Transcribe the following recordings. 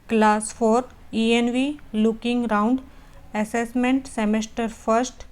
Class 4 ENV looking round assessment semester first.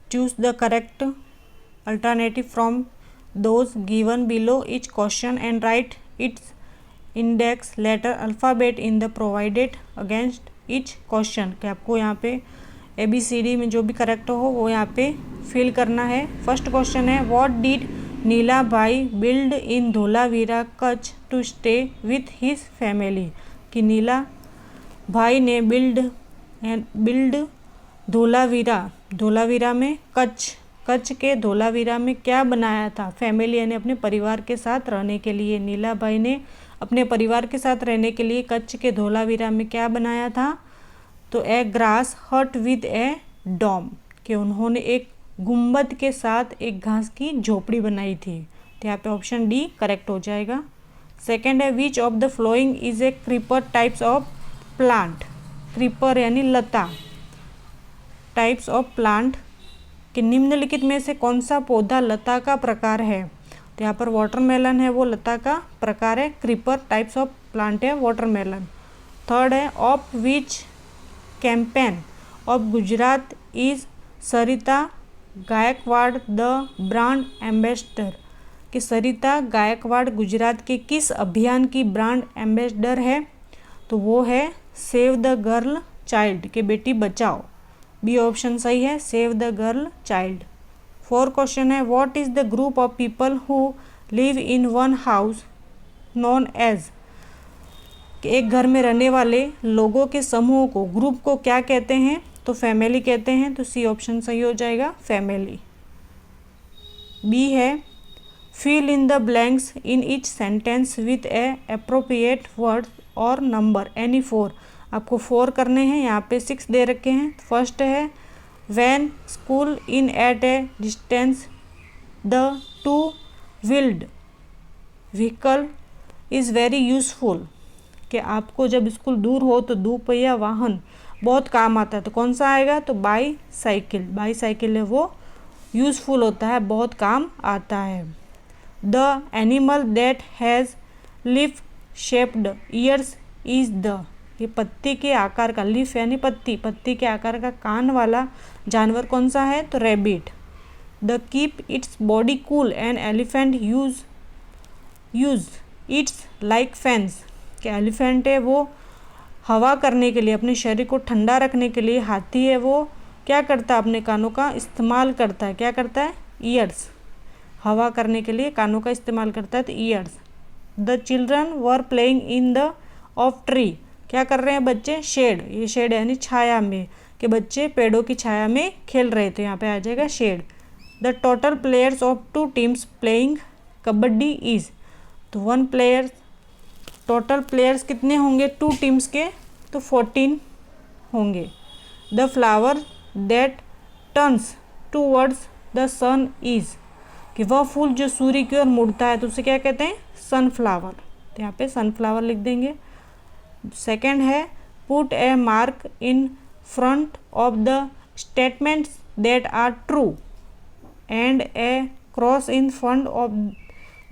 Choose the correct alternative from those given below each question and write its index letter alphabet in the provided against each question. कि आपको यहाँ पे ABCD में जो भी correct हो वो यहाँ पे फिल करना है। फर्स्ट क्वेश्चन है what did Neela bhai build in Dholavira Kutch to stay with his family. कि नीला भाई ने बिल्ड धोलावीरा में कच्छ के धोलावीरा में क्या बनाया था। फैमिली यानी अपने परिवार के साथ रहने के लिए। नीला भाई ने अपने परिवार के साथ रहने के लिए कच्छ के धोलावीरा में क्या बनाया था। तो ए ग्रास हट विद ए डॉम। कि उन्होंने एक गुंबद के साथ एक घास की झोपड़ी बनाई थी। तो यहाँ पे ऑप्शन डी करेक्ट हो जाएगा। सेकेंड है which of the following is a creeper types of plant. Creeper यानी लता टाइप्स ऑफ प्लांट कि निम्नलिखित में से कौन सा पौधा लता का प्रकार है। तो यहाँ पर वाटरमेलन है वो लता का प्रकार है। क्रीपर टाइप्स ऑफ प्लांट है वाटरमेलन। थर्ड है of which campaign of Gujarat is Sarita Gaikwad the brand ambassador. कि सरिता गायकवाड़ गुजरात के किस अभियान की ब्रांड एम्बेसडर है। तो वो है सेव द गर्ल चाइल्ड के बेटी बचाओ। बी ऑप्शन सही है save the girl child. Fourth question है what is the group of people who live in one house known as. एक घर में रहने वाले लोगों के समूह को ग्रुप को क्या कहते हैं। तो फैमिली कहते हैं। तो सी ऑप्शन सही हो जाएगा फैमिली। बी है fill in the blanks in each sentence with a appropriate word और नंबर एनी 4। आपको 4 करने हैं। यहाँ पे 6 दे रखे हैं। फर्स्ट है when school in at a distance the two wheeled vehicle is very useful. कि आपको जब स्कूल दूर हो तो दोपहिया वाहन बहुत काम आता है। तो कौन सा आएगा। तो बाईसाइकिल है वो यूज़फुल होता है बहुत काम आता है। The animal that has leaf shaped years is the. ये पत्ती के आकार का लीफ यानी पत्ती के आकार का कान वाला जानवर कौन सा है। तो rabbit. The keep its body cool and elephant use it's like fans. कि एलिफेंट है वो हवा करने के लिए अपने शरीर को ठंडा रखने के लिए। हाथी है वो क्या करता है अपने कानों का इस्तेमाल करता है। क्या करता है ईयर्स। हवा करने के लिए कानों का इस्तेमाल करता है तो years. The children were playing in the of tree. क्या कर रहे हैं बच्चे शेड। ये शेड यानी छाया में कि बच्चे पेड़ों की छाया में खेल रहे थे। यहाँ पे आ जाएगा shade. The total players of 2 teams playing kabaddi is. तो 1 प्लेयर टोटल प्लेयर्स कितने होंगे 2 टीम्स के। तो 14 होंगे। The flower that turns towards the sun is. कि वह फूल जो सूर्य की ओर मुड़ता है तो उसे क्या कहते हैं सनफ्लावर। तो यहाँ पे सनफ्लावर लिख देंगे। सेकंड है put a mark in front of the statements that are true and a cross in front of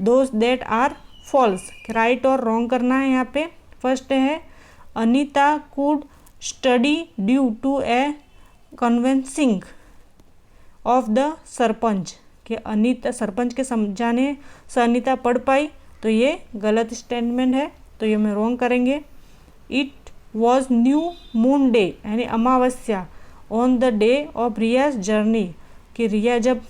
those that are false. Right और रॉन्ग करना है यहाँ पे। फर्स्ट है Anita could study due to a convincing of the sarpanch. कि अनीता सरपंच के समझाने से अनीता पढ़ पाई। तो ये गलत स्टेटमेंट है तो ये मैं रॉन्ग करेंगे। It was new moon day यानी अमावस्या on the day of Riya's journey. कि रिया जब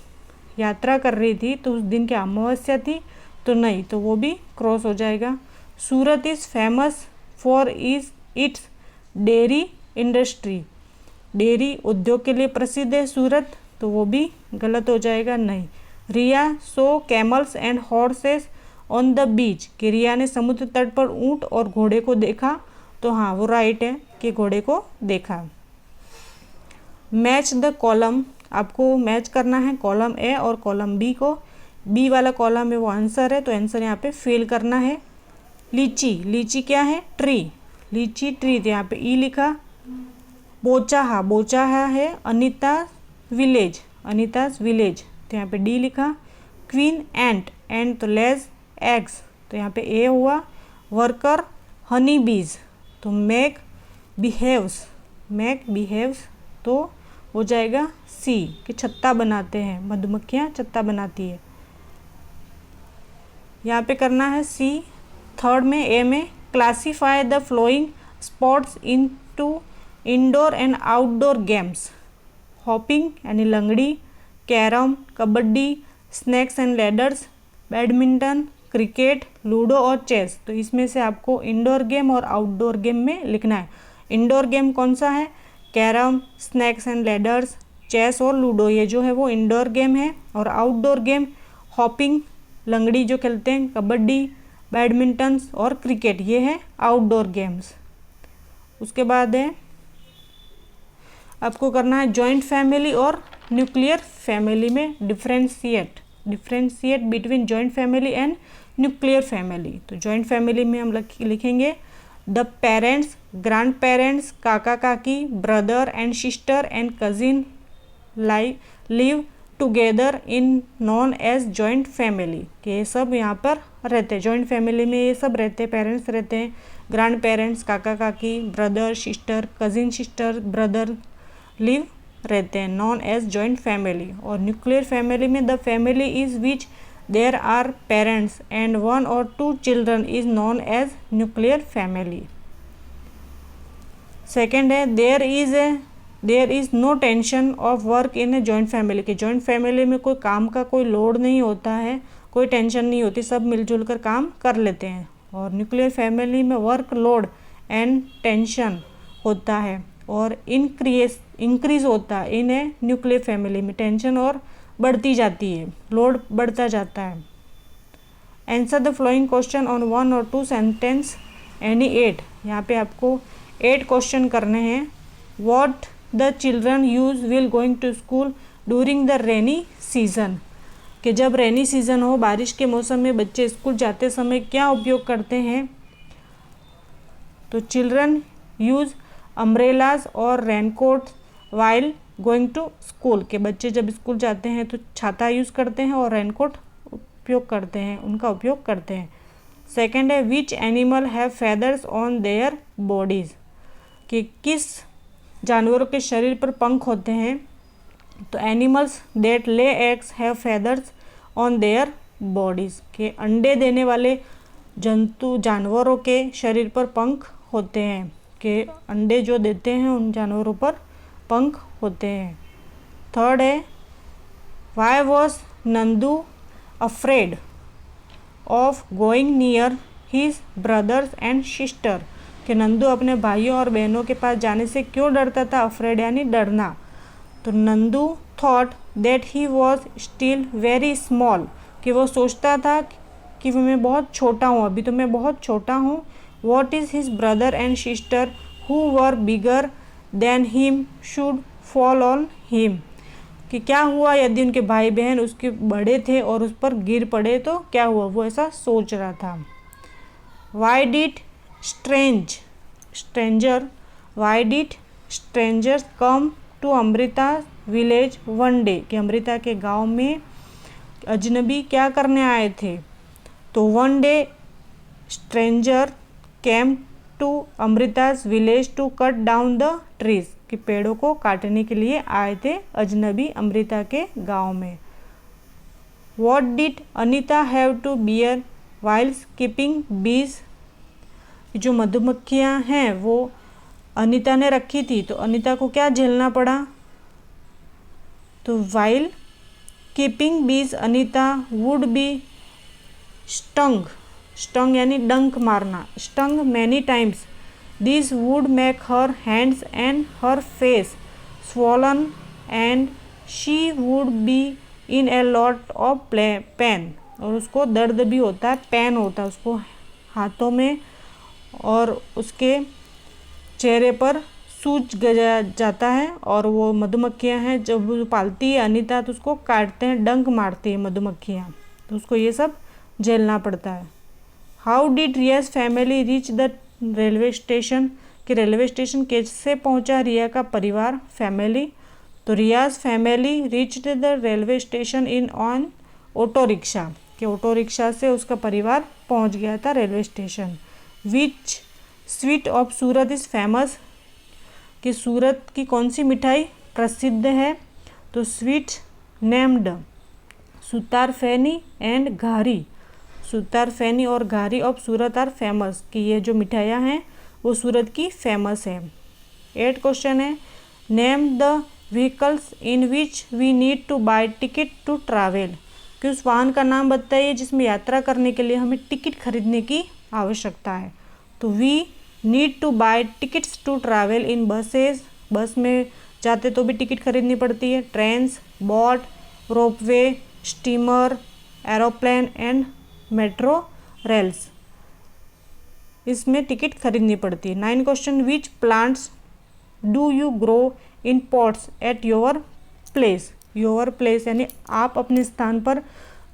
यात्रा कर रही थी तो उस दिन क्या अमावस्या थी। तो नहीं तो वो भी क्रॉस हो जाएगा। Surat is famous for its dairy industry. Dairy उद्योग के लिए प्रसिद्ध है सूरत। तो वो भी गलत हो जाएगा नहीं। Riya saw camels and horses on the beach. कि रिया ने समुद्र तट पर ऊंट और घोड़े को देखा। तो हाँ वो राइट है कि घोड़े को देखा। Match the column. आपको मैच करना है कॉलम ए और कॉलम बी को। बी वाला कॉलम में वो आंसर है तो आंसर यहाँ पे फिल करना है। लीची क्या है ट्री। लीची ट्री तो यहाँ पे ई लिखा। बोचाहा है अनीताज विलेज तो यहाँ पे डी लिखा। क्वीन एंट तो लेज एग्स तो यहाँ पे ए हुआ। वर्कर हनी बीज तो मेक बिहेव्स तो हो जाएगा सी कि छत्ता बनाते हैं, मधुमक्खियाँ छत्ता बनाती है। यहाँ पे करना है सी। थर्ड में ए में classify the following sports into indoor and outdoor games. Hopping यानी लंगड़ी, carrom, kabaddi, snakes and ladders, badminton, cricket, ludo और चेस। तो इसमें से आपको इंडोर गेम और आउटडोर गेम में लिखना है। इंडोर गेम कौन सा है? Carrom, snakes and ladders, chess और लूडो, ये जो है वो इंडोर गेम है। और आउटडोर गेम हॉपिंग, लंगड़ी जो खेलते हैं, कबड्डी, बैडमिंटन और क्रिकेट, ये है आउटडोर गेम्स। उसके बाद है आपको करना है जॉइंट फैमिली और न्यूक्लियर फैमिली में differentiate between joint family and nuclear family. तो जॉइंट फैमिली में हम लिखेंगे द पेरेंट्स, ग्रैंड पेरेंट्स, काका काकी, brother and sister and cousin live together in known as joint family. कि ये सब यहाँ पर रहते हैं, जॉइंट फैमिली में ये सब रहते हैं, पेरेंट्स रहते हैं, ग्रैंड पेरेंट्स, काका काकी, brother sister, cousin sister, brother live रहते हैं नॉन एज जॉइंट फैमिली। और न्यूक्लियर फैमिली में the family is which there are parents and 1 or 2 children is known as nuclear family. Second है there is no tension of work in a joint family. कि joint family में कोई काम का कोई load नहीं होता है, कोई टेंशन नहीं होती, सब मिलजुल कर काम कर लेते हैं। और न्यूक्लियर फैमिली में वर्क लोड एंड टेंशन होता है और इंक्रीज होता है। इन ए न्यूक्लियर फैमिली में टेंशन और बढ़ती जाती है, लोड बढ़ता जाता है। Answer the following question on 1 or 2 sentence any 8। यहाँ पे आपको 8 क्वेश्चन करने हैं। What the children use while going to school during the rainy season. कि जब रेनी सीजन हो, बारिश के मौसम में बच्चे स्कूल जाते समय क्या उपयोग करते हैं? तो चिल्ड्रन यूज अम्ब्रेलाज और raincoat while going to school. के बच्चे जब स्कूल जाते हैं तो छाता यूज़ करते हैं और रेनकोट उपयोग करते हैं, उनका उपयोग करते हैं। सेकेंड है which animal have feathers on their bodies. कि किस जानवरों के शरीर पर पंख होते हैं? तो animals that lay eggs have feathers on their bodies. के अंडे देने वाले जानवरों के शरीर पर पंख होते हैं। के अंडे जो देते हैं उन जानवरों पर पंख होते हैं। थर्ड है why was Nandu afraid of going near his brothers and sister. कि नंदू अपने भाइयों और बहनों के पास जाने से क्यों डरता था? अफ्रेड यानी डरना। तो Nandu thought that he was still very small. कि वो सोचता था कि मैं बहुत छोटा हूँ, अभी तो मैं बहुत छोटा हूँ। What is his brother and sister who were bigger than him should fall on him। कि क्या हुआ यदि उनके भाई बहन उसके बड़े थे और उस पर गिर पड़े तो क्या हुआ? वो ऐसा सोच रहा था। Why did strangers come to Amrita village one day। कि अमृता के गांव में अजनबी क्या करने आए थे? तो one day stranger came to अमृता's village to cut down the trees। कि पेड़ों को काटने के लिए आए थे अजनबी अमृता के गांव में। What did Anita have to bear while keeping bees। जो मधुमक्खियां हैं वो अनीता ने रखी थी, तो अनीता को क्या झेलना पड़ा? तो while keeping bees Anita would be stung यानी डंक मारना, stung many times। This would make her hands and her face swollen and she would be in a lot of pain। और उसको दर्द भी होता है, पेन होता है उसको हाथों में और उसके चेहरे पर सूज जाता है। और वो मधुमक्खियां हैं जब वो पालती है अनीता तो उसको काटते हैं, डंक मारती है मधुमक्खियां, तो उसको ये सब झेलना पड़ता है। How did Riya's family reach the railway station. कि रेलवे स्टेशन कैसे पहुंचा रिया का परिवार, फैमिली? तो Riya's family reached the railway station in on auto rickshaw. कि ऑटो रिक्शा से उसका परिवार पहुंच गया था railway station. Which sweet of Surat is famous, कि सूरत की कौन सी मिठाई प्रसिद्ध है? तो sweet named sutar pheni and ghari, sutar फेनी और घारी ऑफ सूरत आर फेमस, कि ये जो मिठाइयाँ हैं वो सूरत की फेमस है। 8 क्वेश्चन है, name the vehicles in which we need to buy ticket to travel, कि उस वाहन का नाम बताइए जिसमें यात्रा करने के लिए हमें टिकट खरीदने की आवश्यकता है। तो we need to buy tickets to travel in buses, bus में जाते तो भी टिकट खरीदनी पड़ती है। Trains, boat, ropeway, steamer, aeroplane and metro rails, इसमें टिकट खरीदनी पड़ती है। 9 question, which plants do you grow in pots at your place, your place यानी आप अपने स्थान पर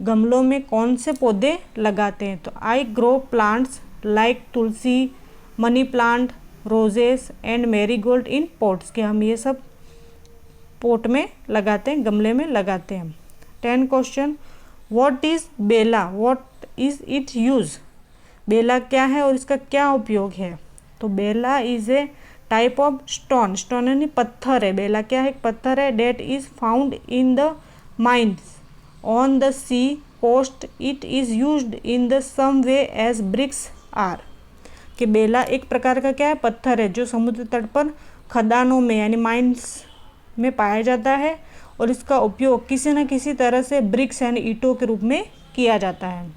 गमलों में कौन से पौधे लगाते हैं? तो I grow plants like Tulsi, money plant, roses and marigold in pots, के हम ये सब पॉट में लगाते हैं, गमले में लगाते हैं। 10 question, what is Bela, what is it use, Bela क्या है और इसका क्या उपयोग है? तो Bela is a type of stone, stone यानी पत्थर है, बेला क्या है? एक पत्थर है। That is found in the mines on the sea coast, it is used in the same way as bricks are, कि बेला एक प्रकार का क्या है? पत्थर है जो समुद्र तट पर खदानों में यानी माइंस में पाया जाता है और इसका उपयोग किसी न किसी तरह से ब्रिक्स यानी ईंटों के रूप में किया जाता है।